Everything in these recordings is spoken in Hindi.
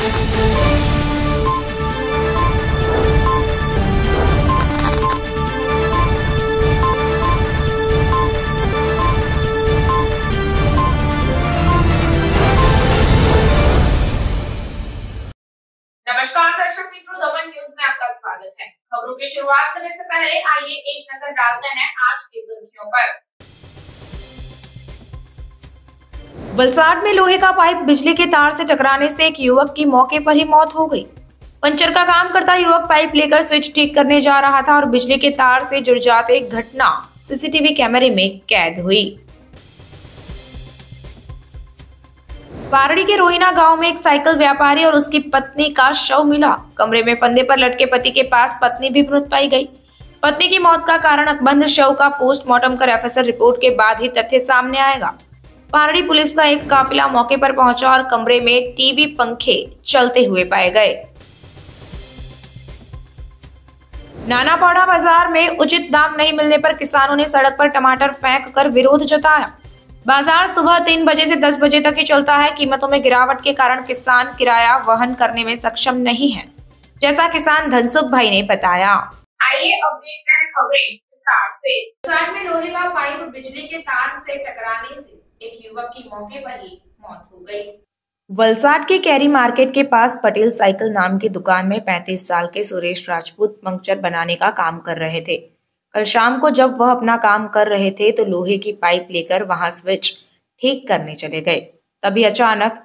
नमस्कार दर्शक मित्रों, दमन न्यूज में आपका स्वागत है। खबरों की शुरुआत करने से पहले आइए एक नजर डालते हैं आज की सुर्खियों पर। वलसाड में लोहे का पाइप बिजली के तार से टकराने से एक युवक की मौके पर ही मौत हो गई। पंचर का काम करता युवक पाइप लेकर स्विच ठीक करने जा रहा था और बिजली के तार से जुड़ जाते घटना सीसीटीवी कैमरे में कैद हुई। पारड़ी के रोहिना गांव में एक साइकिल व्यापारी और उसकी पत्नी का शव मिला। कमरे में फंदे पर लटके पति के पास पत्नी भी मृत पाई गई। पत्नी की मौत का कारण अकबंध शव का पोस्टमार्टम कर एफएसएल रिपोर्ट के बाद ही तथ्य सामने आएगा। पारड़ी पुलिस का एक काफिला मौके पर पहुंचा और कमरे में टीवी पंखे चलते हुए पाए गए। नानापौड़ा बाजार में उचित दाम नहीं मिलने पर किसानों ने सड़क पर टमाटर फेंक कर विरोध जताया। बाजार सुबह 3 बजे से 10 बजे तक ही चलता है। कीमतों में गिरावट के कारण किसान किराया वहन करने में सक्षम नहीं है, जैसा किसान धनसुख भाई ने बताया। आइए अब देखते हैं खबरें विस्तार से। वलसाड में लोहे का पाइप बिजली के तार से टकराने से एक युवक की मौके पर ही मौत हो गई। वलसाड के कैरी मार्केट के पास पटेल साइकिल नाम की दुकान में 35 साल के सुरेश राजपूत पंक्चर बनाने का काम कर रहे थे। कल शाम को जब वह अपना काम कर रहे थे तो लोहे की पाइप लेकर वहां स्विच ठीक करने चले गए। तभी अचानक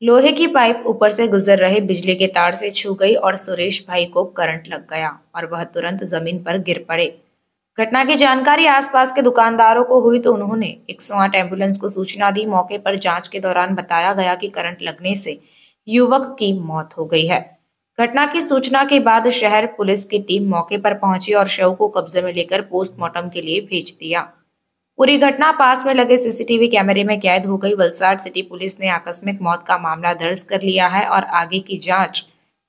लोहे की पाइप ऊपर से गुजर रहे बिजली के तार से छू गई और सुरेश भाई को करंट लग गया और वह तुरंत जमीन पर गिर पड़े। घटना की जानकारी आसपास के दुकानदारों को हुई तो उन्होंने 108 एम्बुलेंस को सूचना दी। मौके पर जांच के दौरान बताया गया कि करंट लगने से युवक की मौत हो गई है। घटना की सूचना के बाद शहर पुलिस की टीम मौके पर पहुंची और शव को कब्जे में लेकर पोस्टमार्टम के लिए भेज दिया। पूरी घटना पास में लगे सीसीटीवी कैमरे में कैद हो गई। वलसाड सिटी पुलिस ने आकस्मिक मौत का मामला दर्ज कर लिया है और आगे की जांच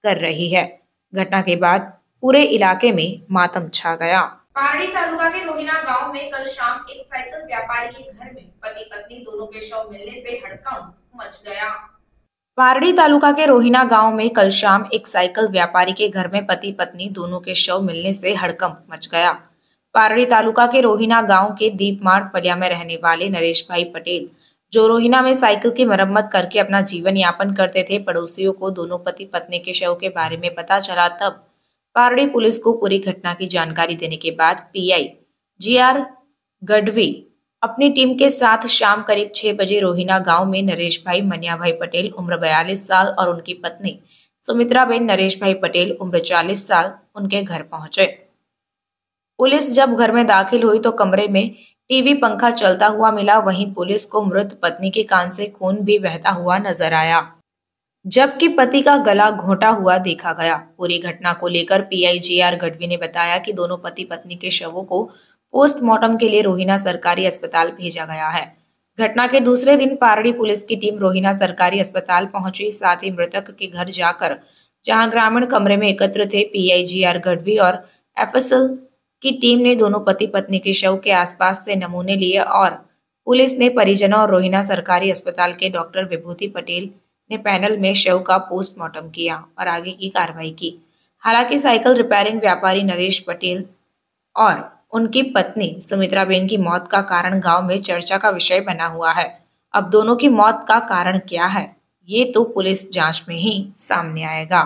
कर रही है। घटना के बाद पूरे इलाके में मातम छा गया। पारड़ी तालुका के रोहिना गांव में कल शाम एक साइकिल व्यापारी के घर में पति पत्नी दोनों के शव मिलने से हड़कंप मच गया। पारड़ी तालुका के रोहिना गांव में कल शाम एक साइकिल व्यापारी के घर में पति पत्नी दोनों के शव मिलने से हड़कंप मच गया। पारड़ी तालुका के रोहिना गांव के दीपमार फलिया में रहने वाले नरेश भाई पटेल, जो रोहिना में साइकिल की मरम्मत करके अपना जीवन यापन करते थे, पड़ोसियों को दोनों पति पत्नी के शव के बारे में पता चला। तब पारड़ी पुलिस को पूरी घटना की जानकारी देने के बाद पीआई जीआर गढ़वी अपनी टीम के साथ शाम करीब 6 बजे रोहिना गांव में नरेश भाई मनिया भाई पटेल उम्र 42 साल और उनकी पत्नी सुमित्रा बेन नरेश भाई पटेल उम्र 40 साल उनके घर पहुंचे। पुलिस जब घर में दाखिल हुई तो कमरे में टीवी पंखा चलता हुआ मिला। वहीं पुलिस को मृत पत्नी के कान से खून भी बहता हुआ नजर आया, जबकि पति का गला घोंटा हुआ देखा गया। पूरी घटना को लेकर पीआई जीआर गढ़वी ने बताया कि दोनों पति पत्नी के शवों को पोस्टमार्टम के लिए रोहिना सरकारी अस्पताल भेजा गया है। घटना के दूसरे दिन पारड़ी पुलिस की टीम रोहिना सरकारी अस्पताल पहुंची। साथ ही मृतक के घर जाकर, जहां ग्रामीण कमरे में एकत्र थे, पीआई जीआर गढ़वी और एफएसएल की टीम ने दोनों पति पत्नी के शव के आसपास से नमूने लिए और पुलिस ने परिजनों और रोहिना सरकारी अस्पताल के डॉक्टर विभूति पटेल ने पैनल में शव का पोस्टमार्टम किया और आगे की कार्रवाई की। हालांकि साइकिल रिपेयरिंग व्यापारी नरेश पटेल और उनकी पत्नी सुमित्रा बेन की मौत का कारण गांव में चर्चा का विषय बना हुआ है। अब दोनों की मौत का कारण क्या है, ये तो पुलिस जांच में ही सामने आएगा।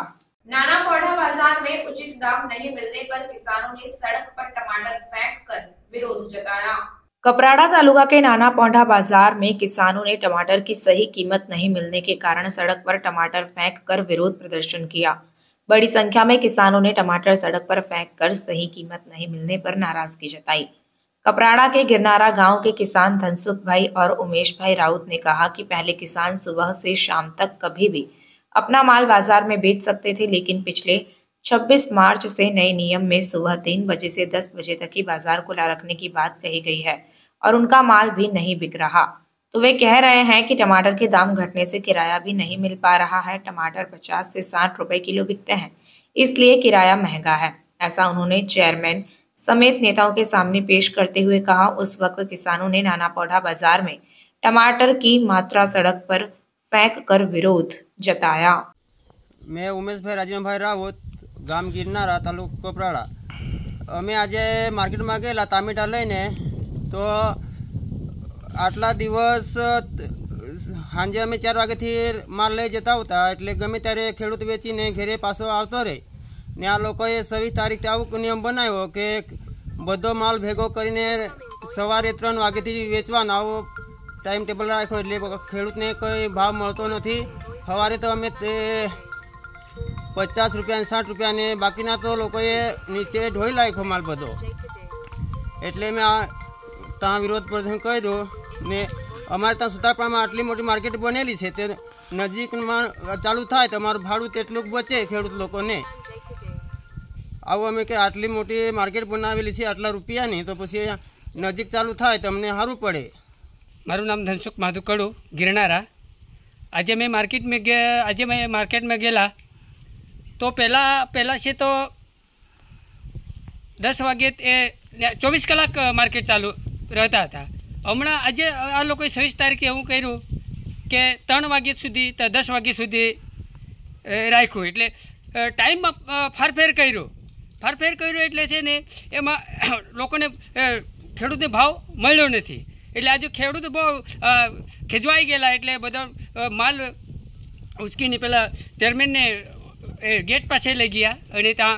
नानापौड़ा बाजार में उचित दाम नहीं मिलने पर किसानों ने सड़क पर टमाटर फेंक कर विरोध जताया। कपराड़ा तालुका के नानापौड़ा बाजार में किसानों ने टमाटर की सही कीमत नहीं मिलने के कारण सड़क पर टमाटर फेंक कर विरोध प्रदर्शन किया। बड़ी संख्या में किसानों ने टमाटर सड़क पर फेंक कर सही कीमत नहीं मिलने पर नाराजगी जताई। कपराड़ा के गिरनारा गांव के किसान धनसुख भाई और उमेश भाई राउत ने कहा कि पहले किसान सुबह से शाम तक कभी भी अपना माल बाजार में बेच सकते थे, लेकिन पिछले 26 मार्च से नए नियम में सुबह 3 बजे से 10 बजे तक ही बाजार खुला रखने की बात कही गई है और उनका माल भी नहीं बिक रहा। तो वे कह रहे हैं कि टमाटर के दाम घटने से किराया भी नहीं मिल पा रहा है। टमाटर 50 से 60 रुपए किलो बिकते हैं, इसलिए किराया महंगा है। ऐसा उन्होंने चेयरमैन समेत नेताओं के सामने पेश करते हुए कहा। उस वक्त किसानों ने नानापौधा बाजार में टमाटर की मात्रा सड़क पर फेंक कर विरोध जताया। मैं उमेशभाई राजीवभाई रावत, गाम गिरनारा, तालुको कपराड़ा। अमे आज मार्केट में गएला टामेटा लईने, तो आटला दिवस सांजे अमे 4 वाग्याथी माल लई जता होता, एटले गमे त्यारे खेडूत वेचीने घरे पाछो आवतो रहे ने आ लोकोए 26 तारीख आवो नियम बनाव्यो के बधो माल भेगो करीने सवारे 3 वाग्याथी वेचवानो आवो टाइम टेबल राख्यो, एटले खेडूतने कोई भाव मळतो नथी। सवारे तो अमे 50 रुपया 60 रुपया ने बाकीना तो लोकोए नीचे ढोई नाख्यो माल बधो, एटले मैं ત્યાં વિરોધ પ્રદર્શન કર્યો ને અમારે ત્યાં સુતારપાડામાં આટલી મોટી માર્કેટ બનેલી છે તે નજીકમાં ચાલુ થાય તો અમારું ભાડું તેટલું બચે ખેડૂત લોકોને। આવું અમે કે આટલી મોટી માર્કેટ બનાવેલી છે આટલા રૂપિયાની, તો પછી નજીક ચાલુ થાય તો અમને સારું પડે। મારું નામ ધનસુખ માધુકડુ, गिरनारा। आज मैं मार्केट में गेला तो पहला से तो 10 वागे 24 कलाक मार्केट चालू रहता था। हमणा आज आ लोग 26 तारीखे एवं कर्યું કે 3 वाग्या सुधी तो 10 वाग्या सुधी राख्યું, એટલે ટાઈમમાં ફેરફેર કર્યો એટલે છે ને એમાં લોકોને ખેડૂતને ભાવ મળ્યો નથી, એટલે આજે ખેડૂત બહુ ખીજવાઈ ગયેલા, એટલે બધો માલ ઉચકીને પેલા ચેરમેનને ગેટ પાસે લઈ ગયા અને ત્યાં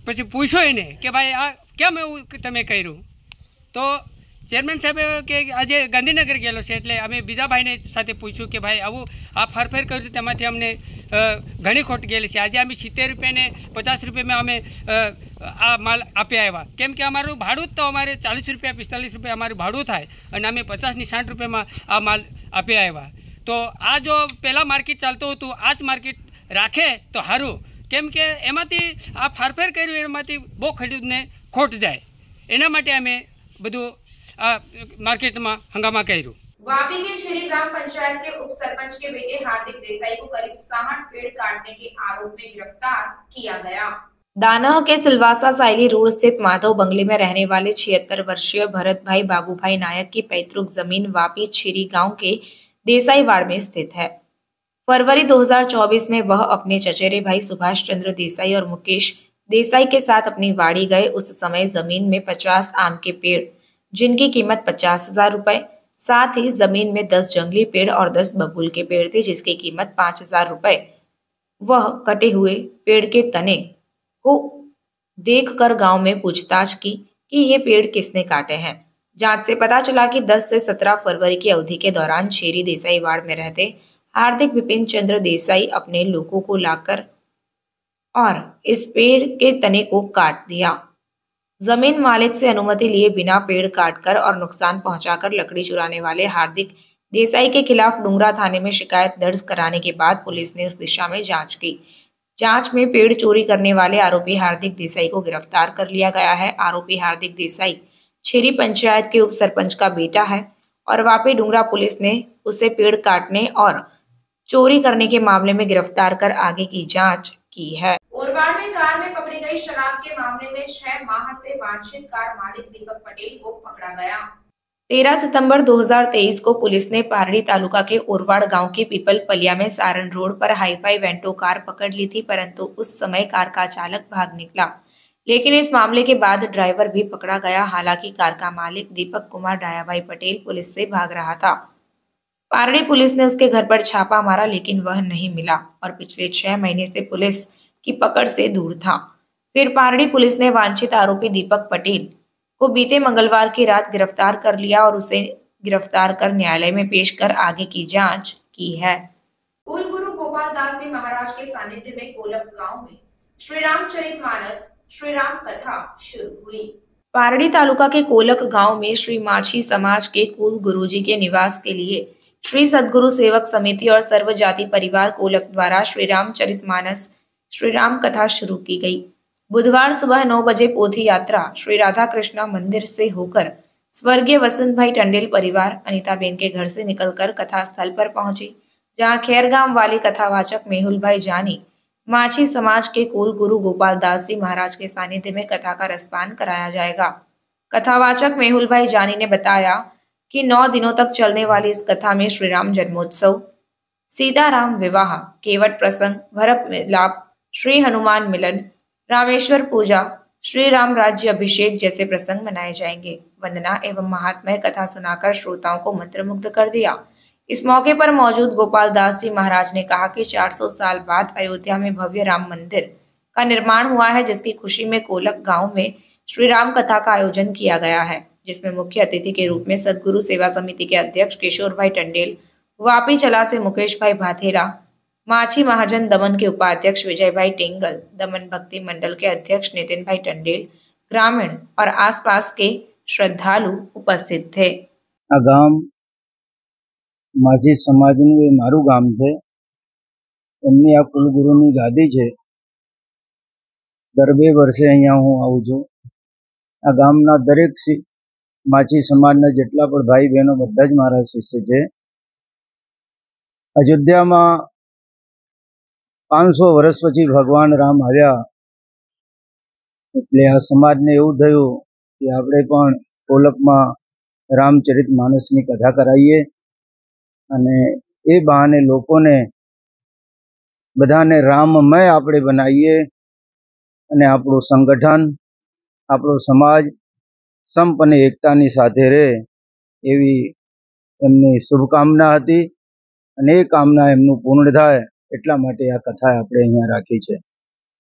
પછી પૂછ્યો એને કે ભાઈ આ કેમ એવું તમે કર્યું, તો चेरमेन साहेब के आज गांधीनगर गेलो छे, एटले अमे बीजा भाईने साथे पूछ्યું કે ભાઈ આવું આ ફરફેર કર્યું તેમાંથી અમને ઘણી ખોટ ગયેલી છે। આજે અમે 70 રૂપિયા ને 50 રૂપિયામાં અમે આ માલ આપી આવ્યા, કેમ કે અમારું ભાડું તો અમારે 40 રૂપિયા 45 રૂપિયા અમારું ભાડું થાય અને અમે 50 ની 60 રૂપિયામાં આ માલ આપી આવ્યા। તો આ જો પહેલા માર્કેટ ચાલતું હતું આ જ માર્કેટ રાખે તો સારું, કેમ કે એમાંથી આ ફરફેર કર્યું એમાંથી બહુ ખેડૂતને ખોટ જાય, એના માટે અમે બધું मार्केट में हंगामा कर्યું। वापी के छेरी ग्राम पंचायत के उप सरपंच के बेटे हार्दिक देसाई को करीब 60 पेड़ काटने के आरोप में गिरफ्तार किया गया। दानह के सिलवासा साइली रोड स्थित माधव बंगले में रहने वाले 76 वर्षीय भरत भाई बाबूभाई नायक की पैतृक जमीन वापी छेरी गांव के देसाईवाड़ में स्थित है। फरवरी 2024 में वह अपने चचेरे भाई सुभाष चंद्र देसाई और मुकेश देसाई के साथ अपनी वाड़ी गए। उस समय जमीन में 50 आम के पेड़ जिनकी कीमत 50,000 रुपए, साथ ही जमीन में 10 जंगली पेड़ और 10 बबूल के पेड़ थे जिसकी कीमत 5,000 रुपए। वह कटे हुए पेड़ के तने को देखकर गांव में पूछताछ की कि ये पेड़ किसने काटे हैं। जांच से पता चला कि 10 से 17 फरवरी की अवधि के दौरान छेरी देसाईवाड़ में रहते हार्दिक विपिन चंद्र देसाई अपने लोगों को लाकर और इस पेड़ के तने को काट दिया। जमीन मालिक से अनुमति लिए बिना पेड़ काटकर और नुकसान पहुंचाकर लकड़ी चुराने वाले हार्दिक देसाई के खिलाफ डुंगरा थाने में शिकायत दर्ज कराने के बाद पुलिस ने उस दिशा में जांच की। जांच में पेड़ चोरी करने वाले आरोपी हार्दिक देसाई को गिरफ्तार कर लिया गया है। आरोपी हार्दिक देसाई छेरी पंचायत के उप सरपंच का बेटा है और वापी डुंगरा पुलिस ने उसे पेड़ काटने और चोरी करने के मामले में गिरफ्तार कर आगे की जाँच की है। ओरवाड़ में कार में पकड़ी गई शराब के मामले में 6 माह से वांछित कार मालिक दीपक पटेल को पकड़ा गया। 13 सितंबर 2023 को पुलिस ने पारड़ी तालुका के ओरवाड़ गांव के पीपल फलिया में सारण रोड पर हाईफाई वेंटो कार पकड़ ली थी, परंतु उस समय कार का चालक भाग निकला, लेकिन इस मामले के बाद ड्राइवर भी पकड़ा गया। हालांकि कार का मालिक दीपक कुमार डायाभाई पटेल पुलिस से भाग रहा था। पारड़ी पुलिस ने उसके घर पर छापा मारा लेकिन वह नहीं मिला और पिछले 6 महीने से पुलिस की पकड़ से दूर था। फिर पारड़ी पुलिस ने वांछित आरोपी दीपक पटेल को बीते मंगलवार की रात गिरफ्तार कर लिया और उसे गिरफ्तार कर न्यायालय में पेश कर आगे की जांच की है। कुल गुरु गोपाल दास जी महाराज के सानिध्य में कोलक गांव में श्री रामचरितमानस श्री राम कथा शुरू हुई। पारड़ी तालुका के कोलक गांव में श्री माछी समाज के कुल गुरुजी के निवास के लिए श्री सद्गुरु सेवक समिति और सर्व जाति परिवार कोलक द्वारा श्री रामचरितमानस श्री राम कथा शुरू की गई। बुधवार सुबह 9 बजे पोथी यात्रा श्री राधा कृष्णा मंदिर से होकर स्वर्गीय वसंत भाई टंडेल परिवार अनीताबेन के घर से निकलकर कथा स्थल पर पहुंची, जहां खैरगाम वाले कथावाचक मेहुल भाई जानी माछी समाज के कुल गुरु गोपाल दास जी महाराज के सानिध्य में कथा का रसपान कराया जाएगा। कथावाचक मेहुल भाई जानी ने बताया कि 9 दिनों तक चलने वाली इस कथा में श्री राम जन्मोत्सव, सीताराम विवाह, केवट प्रसंग, भरत मिलाप, श्री हनुमान मिलन, रामेश्वर पूजा, श्री राम राज्य अभिषेक जैसे प्रसंग मनाए जाएंगे। वंदना एवं महात्म्य कथा सुनाकर श्रोताओं को मंत्रमुग्ध कर दिया। इस मौके पर मौजूद गोपाल दास जी महाराज ने कहा कि 400 साल बाद अयोध्या में भव्य राम मंदिर का निर्माण हुआ है, जिसकी खुशी में कोलक गांव में श्री राम कथा का आयोजन किया गया है, जिसमें मुख्य अतिथि के रूप में सदगुरु सेवा समिति के अध्यक्ष किशोर भाई टंडेल, वापी चला से मुकेश भाई भाथेला, माछी महाजन दमन के उपाध्यक्ष विजय भाई टेंगल, दमन भक्ति मंडल के अध्यक्ष नितिन भाई टंडेल, ग्रामीण और आसपास के श्रद्धालु उपस्थित थे। आ गाम माझी समाजનું એ મારું ગામ છે। એમની આ કુલગુરુની ગાદી છે। દર 2 વર્ષે અહીંયા હું આવું છું। આ ગામના દરેક માછી સમાજના જેટલા પણ ભાઈ બહેનો બધા જ મારા શિષ્ય છે। અયોધ્યામાં 500 વર્ષ પછી ભગવાન રામ આવ્યા એટલે આ સમાજને એવું થયું કે આપણે પણ કોલકમાં રામચરિત માનસની કથા કરાવીએ અને એ બહાને લોકોને બધાને રામમય આપણે બનાવીએ અને આપણું સંગઠન, આપણો સમાજ સંપ અને એકતાની સાથે રહે એવી એમની શુભકામના હતી અને એ કામના એમનું પૂર્ણ થાય એટલા માટે આ કથા આપણે અહીંયા રાખી છે।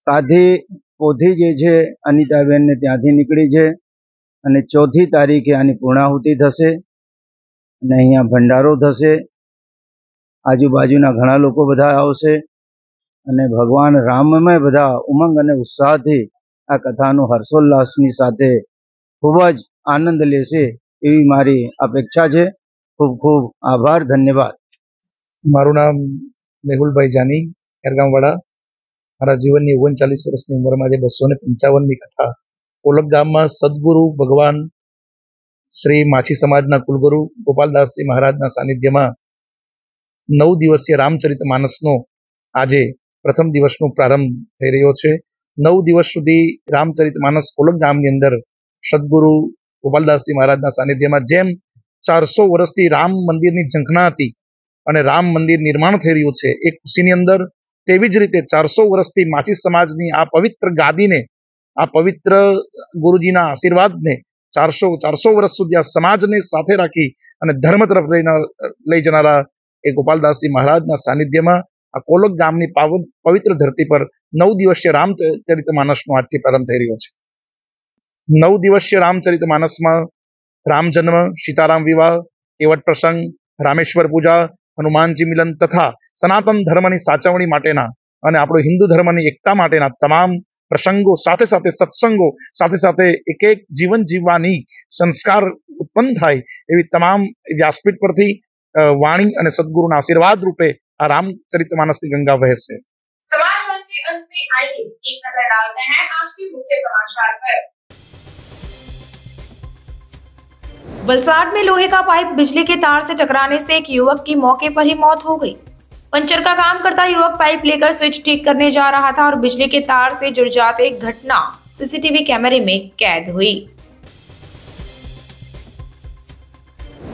કાથી પોથી જે છે અનિતાબેનને ત્યાંથી નીકળી છે અને 4મી તારીખે આની પૂર્ણાહુતિ થશે અને અહીંયા ભંડારો થશે। આજુબાજુના ઘણા લોકો બધા આવશે અને ભગવાન રામમય બધા ઉમંગ અને ઉત્સાહથી આ કથાનો હર્ષોલ્લાસની સાથે ખૂબ જ આનંદ લેશે એવી મારી અપેક્ષા છે। ખૂબ ખૂબ આભાર, ધન્યવાદ। મારું નામ મેહુલભાઈ જાની, ખેરગામવાળા। મારા જીવનની 39 વર્ષની ઉંમરમાં જે 255મી કથા કોલક ગામમાં સદગુરુ ભગવાન શ્રી માછી સમાજના કુલગુરુ ગોપાલદાસજી મહારાજના સાનિધ્યમાં 9 દિવસીય રામચરિત માનસનો આજે પ્રથમ દિવસનો પ્રારંભ થઈ રહ્યો છે। 9 દિવસ સુધી રામચરિત માનસ કોલક ગામની અંદર સદગુરુ ગોપાલદાસજી મહારાજના સાનિધ્યમાં જેમ 400 વર્ષથી રામ મંદિરની ઝંખના હતી અને રામ મંદિર નિર્માણ થઈ રહ્યું છે એ ખુશીની અંદર, તેવી જ રીતે 400 વર્ષથી માછી સમાજની આ પવિત્ર ગાદીને, આ પવિત્ર ગુરુજીના આશીર્વાદને 400 વર્ષ સુધી આ સમાજને સાથે રાખી અને ધર્મ તરફ લઈ જનારા એ ગોપાલદાસજી મહારાજના સાનિધ્યમાં આ કોલક ગામની પવિત્ર ધરતી પર 9 દિવસીય રામચરિત માનસનો આજથી પ્રારંભ થઈ રહ્યો છે। 9 દિવસીય રામચરિત માનસમાં રામ જન્મ, સીતારામ વિવાહ, કેવટ પ્રસંગ, રામેશ્વર પૂજા, હનુમાનજી મિલન તથા સનાતન ધર્મની સાચવણી માટેના અને આપણો હિન્દુ ધર્મની એકતા માટેના તમામ પ્રસંગો, સાથે સાથે સત્સંગો, સાથે સાથે એક એક જીવન જીવવાની સંસ્કાર ઉત્પન્ન થાય એવી તમામ વ્યાસપીઠ પરથી वाणी और सदगुरुना आशीर्वाद रूपे आ रामचरित मानस की गंगा वहसे। समाचार के अंत में आइए एक नजर डालते हैं आज के मुख्य समाचार पर। वलसाड में लोहे का पाइप बिजली के तार से टकराने से एक युवक की मौके पर ही मौत हो गई। पंचर का काम करता युवक पाइप लेकर स्विच ठीक करने जा रहा था और बिजली के तार से जुड़ जाते घटना सीसीटीवी कैमरे में कैद हुई।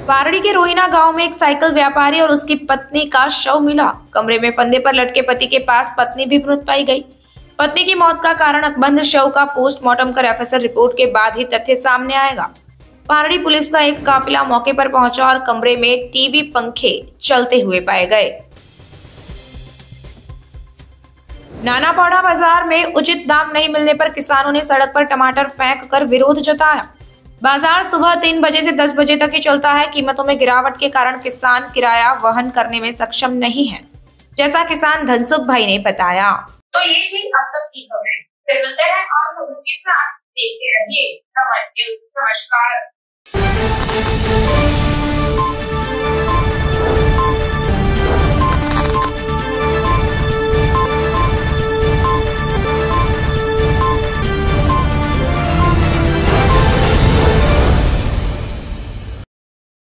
पारड़ी के रोहिना गांव में एक साइकिल व्यापारी और उसकी पत्नी का शव मिला। कमरे में फंदे पर लटके पति के पास पत्नी भी मृत पाई गई। पत्नी की मौत का कारण अकबंध शव का पोस्टमार्टम कर एफएसएल रिपोर्ट के बाद ही तथ्य सामने आएगा। पारड़ी पुलिस का एक काफिला मौके पर पहुंचा और कमरे में टीवी पंखे चलते हुए पाए गए। नानापौड़ा बाजार में उचित दाम नहीं मिलने पर किसानों ने सड़क पर टमाटर फेंक कर विरोध जताया। बाजार सुबह 3 बजे से 10 बजे तक ही चलता है। कीमतों में गिरावट के कारण किसान किराया वहन करने में सक्षम नहीं है, जैसा किसान धनसुख भाई ने बताया। तो ये थी अब तक की खबरें। फिर मिलते हैं और खबरों के साथ। देखते रहिए नमन न्यूज। नमस्कार।